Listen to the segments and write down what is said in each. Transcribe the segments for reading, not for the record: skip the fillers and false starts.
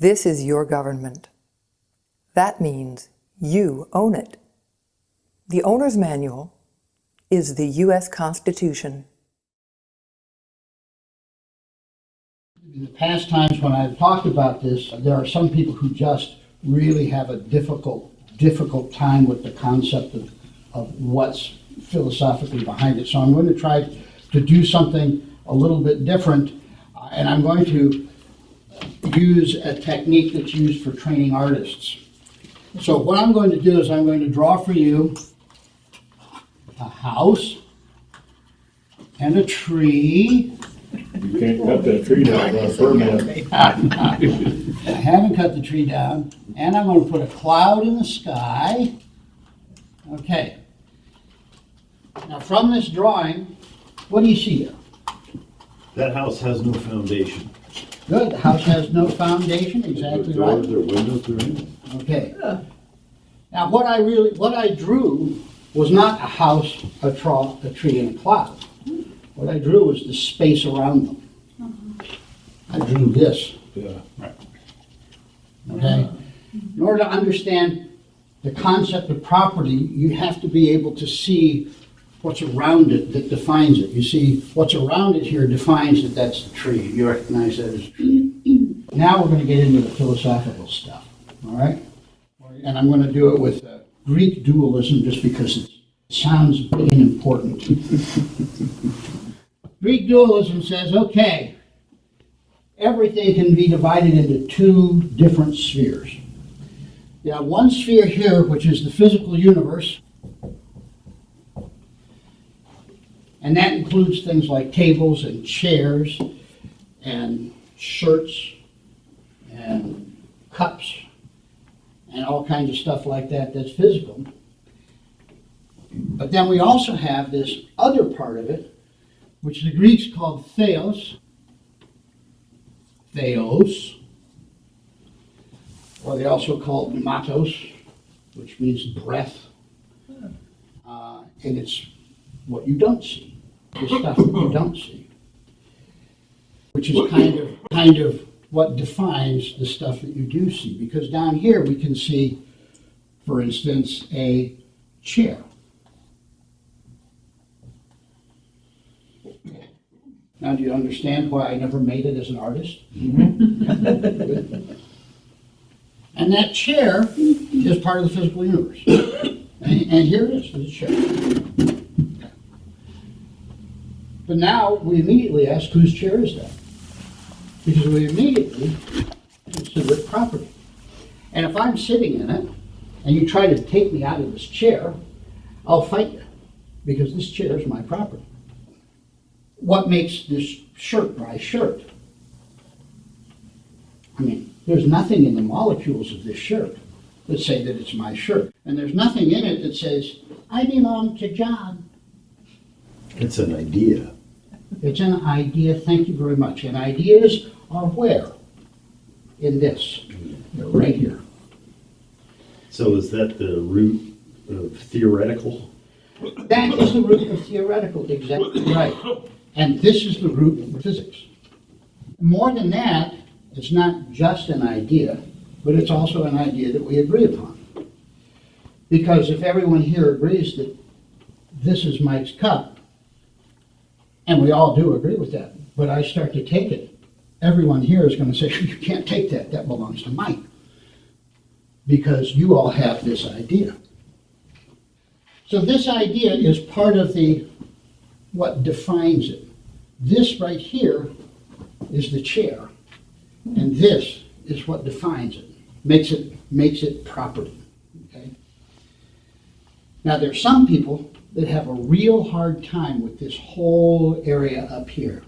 This is your government. That means you own it. The owner's manual is the U.S. Constitution. In the past times when I've talked about this, there are some people who just really have a difficult time with the concept of what's philosophically behind it. So I'm going to try to do something a little bit different, and I'm going to use a technique that's used for training artists. So what I'm going to do is I'm going to draw for you a house and a tree. You can't cut that tree down on a permit. I haven't cut the tree down, and I'm going to put a cloud in the sky. Okay. Now from this drawing, what do you see here? That house has no foundation. Good, the house has no foundation, exactly right. Doors or windows or anything. Okay. Now what I drew was not a house, a tree, and a cloud. What I drew was the space around them. I drew this. Yeah. Okay? In order to understand the concept of property, you have to be able to see what's around it that defines it. You see, what's around it here defines that that's the tree. You recognize that as a tree. Now we're going to get into the philosophical stuff, all right? And I'm going to do it with Greek dualism just because it sounds big and important. Greek dualism says, okay, everything can be divided into two different spheres. You have one sphere here, which is the physical universe, and that includes things like tables and chairs and shirts and cups and all kinds of stuff like that that's physical. But then we also have this other part of it, which the Greeks called theos, or they also call it pneumatos, which means breath. And it's what you don't see, the stuff that you don't see, which is kind of what defines the stuff that you do see. Because down here we can see, for instance, a chair. Now, do you understand why I never made it as an artist? Mm-hmm. And that chair is part of the physical universe. And here it is, the chair. But now we immediately ask, whose chair is that? Because we immediately consider it property. And if I'm sitting in it, and you try to take me out of this chair, I'll fight you, because this chair is my property. What makes this shirt my shirt? I mean, there's nothing in the molecules of this shirt that say that it's my shirt. And there's nothing in it that says, I belong to John. It's an idea. It's an idea, thank you very much. And ideas are where? In this. They're right here. So is that the root of theoretical? That is the root of theoretical, exactly right. And this is the root of physics. More than that, it's not just an idea, but it's also an idea that we agree upon. Because if everyone here agrees that this is Mike's cup, and we all do agree with that, but I start to take it, everyone here is going to say, you can't take that, that belongs to Mike. Because you all have this idea. So this idea is part of what defines it. This right here is the chair, and this is what defines it, makes it property. Okay? Now there's some people that have a real hard time with this whole area up here.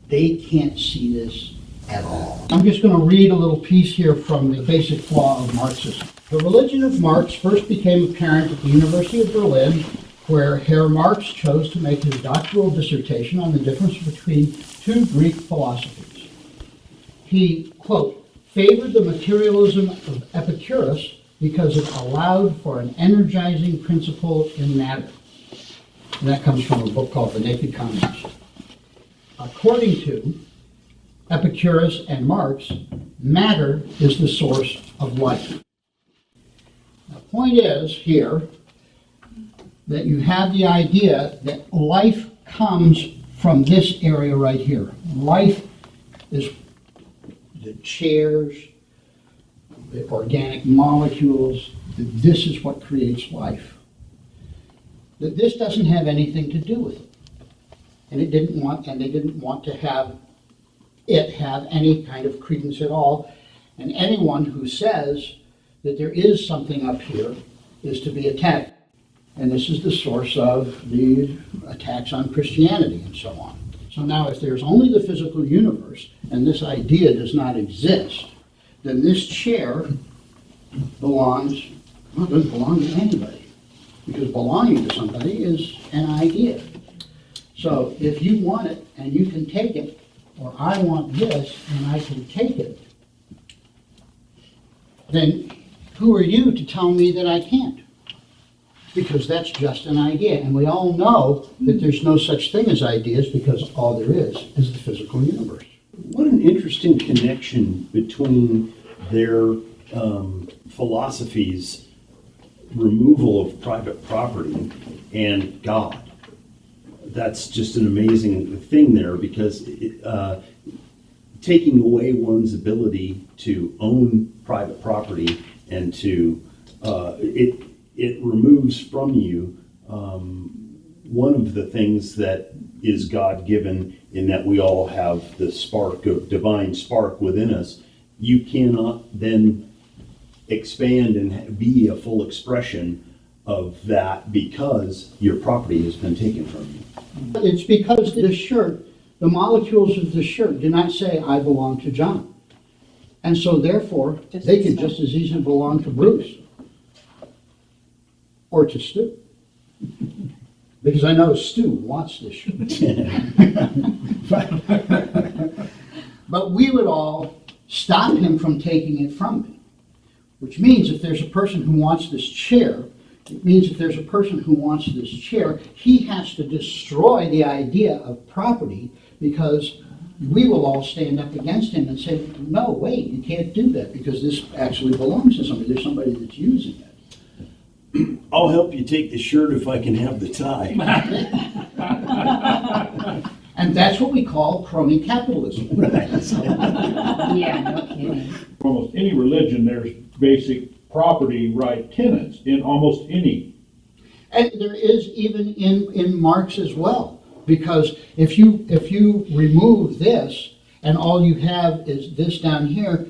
They can't see this at all. I'm just going to read a little piece here from the basic flaw of Marxism. The religion of Marx first became apparent at the University of Berlin, where Herr Marx chose to make his doctoral dissertation on the difference between two Greek philosophies. He, quote, favored the materialism of Epicurus because it allowed for an energizing principle in matter. And that comes from a book called The Naked Communist. According to Epicurus and Marx, matter is the source of life. The point is here that you have the idea that life comes from this area right here. Life is the chairs, the organic molecules, that this is what creates life. That this doesn't have anything to do with it. And they didn't want to have it have any kind of credence at all. And anyone who says that there is something up here is to be attacked. And this is the source of the attacks on Christianity and so on. So now if there's only the physical universe and this idea does not exist, then this chair doesn't belong to anybody. Because belonging to somebody is an idea. So if you want it and you can take it, or I want this and I can take it, then who are you to tell me that I can't? Because that's just an idea. And we all know that there's no such thing as ideas because all there is the physical universe. What an interesting connection between their philosophy's removal of private property and God. That's just an amazing thing there, because taking away one's ability to own private property and to it removes from you one of the things that is God-given, in that we all have the spark of divine spark within us. You cannot then expand and be a full expression of that because your property has been taken from you. It's because the shirt, the molecules of the shirt do not say, I belong to John. And so therefore, they can just as easily belong to Bruce or to Stu. Because I know Stu wants this shirt. But we would all stop him from taking it from me. Which means if there's a person who wants this chair, it means if there's a person who wants this chair, he has to destroy the idea of property, because we will all stand up against him and say, no, wait, you can't do that because this actually belongs to somebody. There's somebody that's using it. I'll help you take the shirt if I can have the tie. And that's what we call crony capitalism. Yeah, no kidding. Almost any religion, there's basic property right tenants in almost any. And there is even in Marx as well, because if you remove this and all you have is this down here,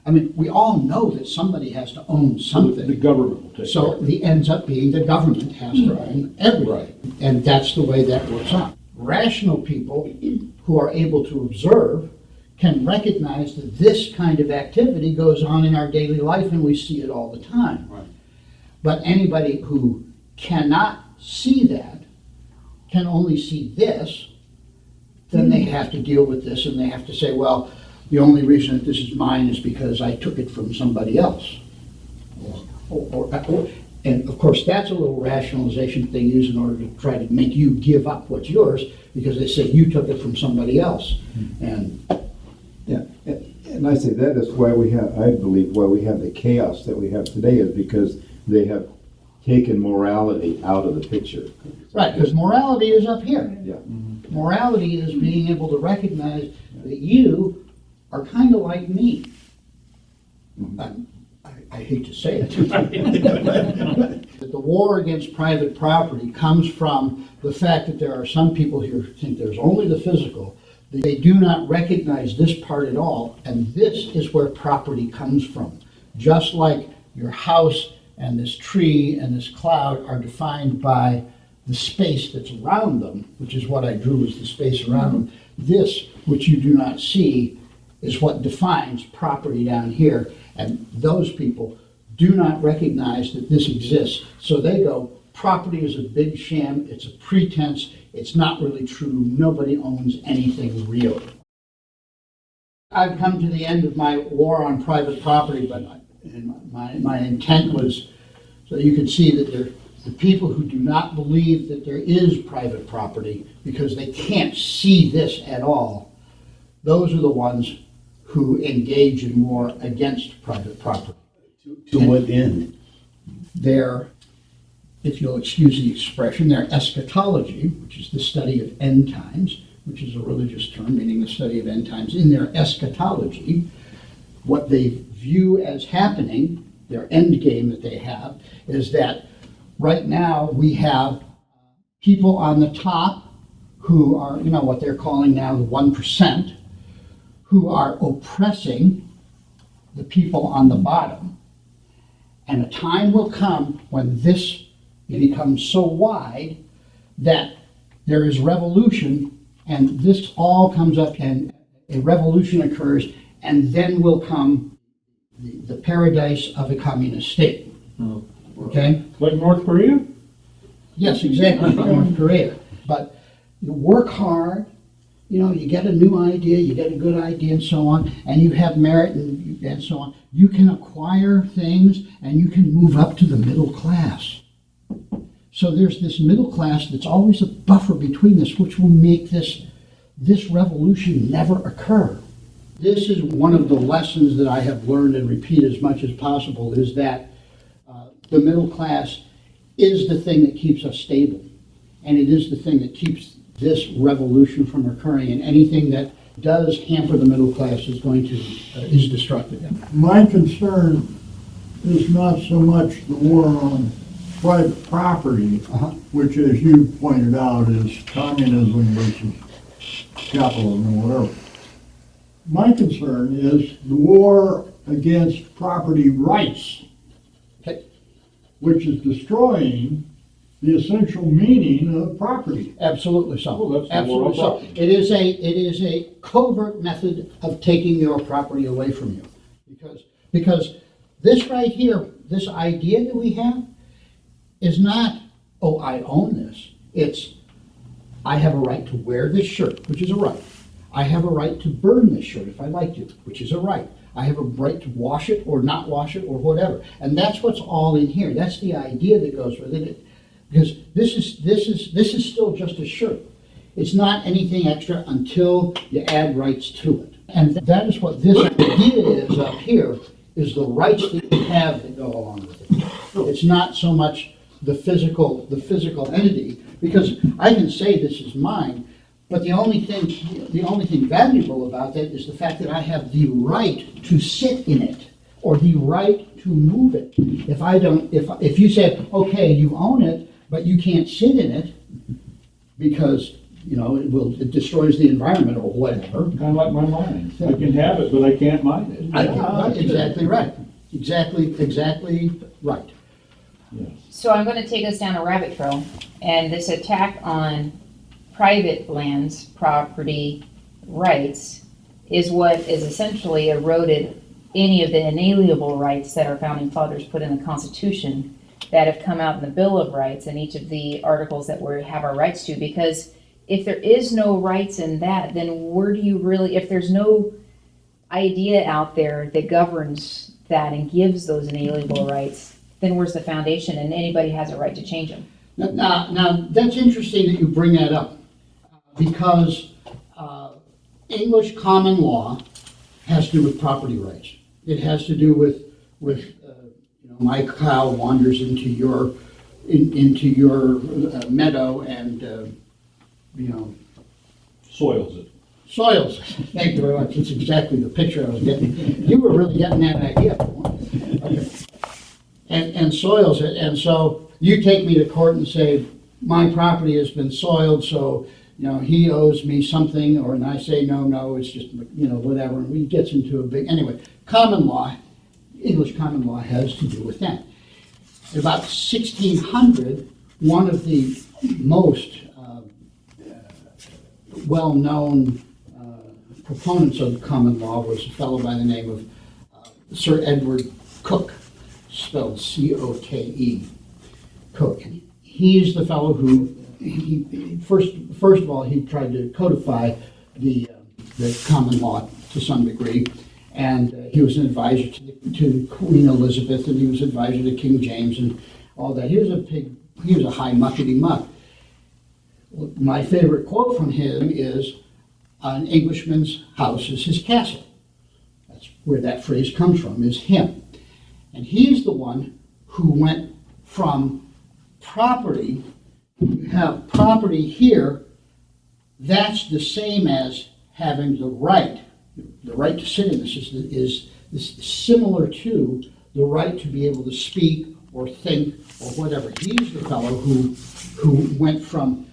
I mean, we all know that somebody has to own something. The government will take So care of it. the ends up being the government has to own everything. Right. And that's the way that works out. Rational people who are able to observe can recognize that this kind of activity goes on in our daily life and we see it all the time. Right. But anybody who cannot see that, can only see this, then they have to deal with this and they have to say, well, the only reason that this is mine is because I took it from somebody else. And of course, that's a little rationalization that they use in order to try to make you give up what's yours, because they say you took it from somebody else. And Yeah, and I say that is why we have, I believe, why we have the chaos that we have today, is because they have taken morality out of the picture. right, because morality is up here. Yeah. Morality is being able to recognize that you are kind of like me. I hate to say it. That the war against private property comes from the fact that there are some people here who think there's only the physical. They do not recognize this part at all, and this is where property comes from. Just like your house and this tree and this cloud are defined by the space that's around them, which is what I drew as the space around them. This, which you do not see, is what defines property down here, and those people do not recognize that this exists. So they go, property is a big sham, it's a pretense, it's not really true, nobody owns anything real. I've come to the end of my war on private property, but my intent was so you can see that the people who do not believe that there is private property because they can't see this at all, those are the ones who engage in war against private property. To what end? Their, if you'll excuse the expression, their eschatology, which is the study of end times, which is a religious term meaning the study of end times, in their eschatology, what they view as happening, their end game that they have, is that right now we have people on the top who are, what they're calling now the 1%, who are oppressing the people on the bottom. And a time will come when this becomes so wide that there is revolution, and this all comes up and a revolution occurs, and then will come the paradise of a communist state. Okay? Like North Korea? Yes, exactly, like North Korea. But you work hard, you get a new idea, you get a good idea and so on, and you have merit and so on. You can acquire things and you can move up to the middle class. So there's this middle class that's always a buffer between this, which will make this revolution never occur. This is one of the lessons that I have learned and repeat as much as possible, is that the middle class is the thing that keeps us stable. And it is the thing that keeps this revolution from occurring. And anything that does hamper the middle class is destructive. My concern is not so much the war on private property, which, as you pointed out, is communism versus capitalism or whatever. My concern is the war against property rights, Okay. which is destroying the essential meaning of property. Absolutely so. Well, that's the Absolutely war so. on It is a covert method of taking your property away from you. Because this right here, this idea that we have, is not, oh, I own this. It's, I have a right to wear this shirt, which is a right. I have a right to burn this shirt if I like to, which is a right. I have a right to wash it or not wash it or whatever. And that's what's all in here. That's the idea that goes with it. Because this is still just a shirt. It's not anything extra until you add rights to it. And that is what this idea is up here, is the rights that you have that go along with it. It's not so much the physical entity, because I can say this is mine, but the only thing valuable about that is the fact that I have the right to sit in it, or the right to move it. If you say, okay, you own it, but you can't sit in it because it destroys the environment or whatever. Kind of like my mine. I can have it, but I can't mine it. Exactly right. Exactly right. So I'm going to take us down a rabbit trail, and this attack on private lands, property rights, is what is essentially eroded any of the inalienable rights that our founding fathers put in the Constitution that have come out in the Bill of Rights and each of the articles that we have our rights to. Because if there is no rights in that, then where do you really, if there's no idea out there that governs that and gives those inalienable rights, then where's the foundation? And anybody has a right to change them. Now that's interesting that you bring that up, because English common law has to do with property rights. It has to do with my cow wanders into your meadow and Soils it. soils. Thank you very much. That's exactly the picture I was getting. You were really getting that idea. Okay. And soils it. And so you take me to court and say, my property has been soiled, so he owes me something, and I say, no, it's just, whatever. And we gets into a big, anyway, common law, English common law has to do with that. In about 1600, one of the most well-known proponents of common law was a fellow by the name of Sir Edward Coke, spelled C-O-K-E, Coke. He's the fellow who, first of all, he tried to codify the common law to some degree, and he was an advisor to Queen Elizabeth, and he was advisor to King James and all that. He was a high muckety muck. My favorite quote from him is, an Englishman's house is his castle. That's where that phrase comes from, is him. And he's the one who went from property, you have property here, that's the same as having the right to sit in this is similar to the right to be able to speak or think or whatever. He's the fellow who went from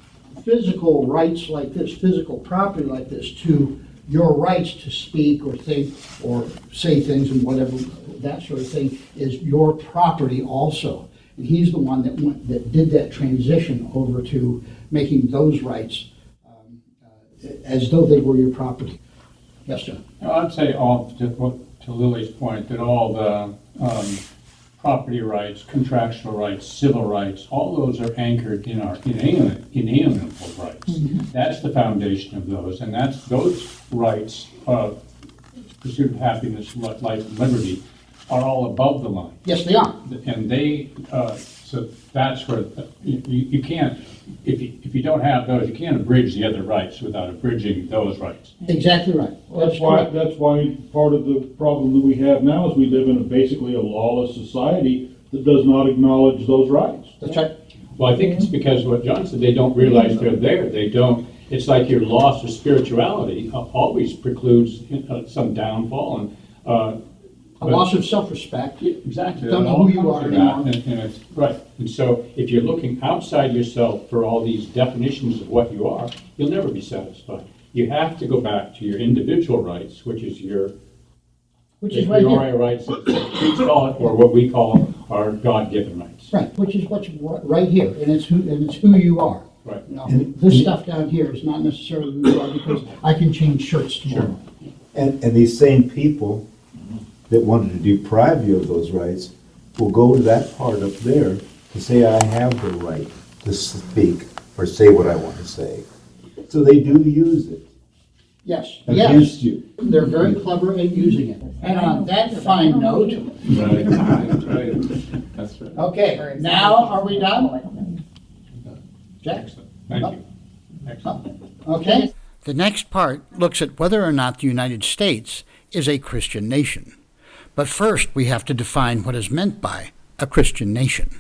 physical rights like this, physical property like this, to your rights to speak or think or say things and whatever, that sort of thing, is your property also. And he's the one that did that transition over to making those rights as though they were your property. Yes, John? I'd say to Lily's point, that all the property rights, contractual rights, civil rights, all those are anchored in our inalienable rights. That's the foundation of those, and those rights of pursuit of happiness, life, and liberty are all above the line. Yes, they are. And so that's where you can't, if you don't have those, you can't abridge the other rights without abridging those rights. Exactly right. That's why part of the problem that we have now is we live in basically a lawless society that does not acknowledge those rights. That's right. Well, I think it's because what John said, they don't realize they're there. They don't, it's like your loss of spirituality always precludes some downfall and, A loss of self-respect. yeah, exactly. Don't It know all who you comes are from that, anymore. and it's, right. And so if you're looking outside yourself for all these definitions of what you are, you'll never be satisfied. You have to go back to your individual rights, which is your Which is right here. priori rights, as we call it, or what we call our God-given rights. Right, which is what's right here, and it's who you are. Right. You know, this stuff down here is not necessarily who you are, because I can change shirts tomorrow. And these same people that wanted to deprive you of those rights will go to that part up there to say, I have the right to speak or say what I want to say. So they do use it Yes, against yes, you. they're very clever at using it. And on that fine note, Right, right. That's right. okay, now are we done? Jack? Thank you. Excellent. Okay. The next part looks at whether or not the United States is a Christian nation. But first, we have to define what is meant by a Christian nation.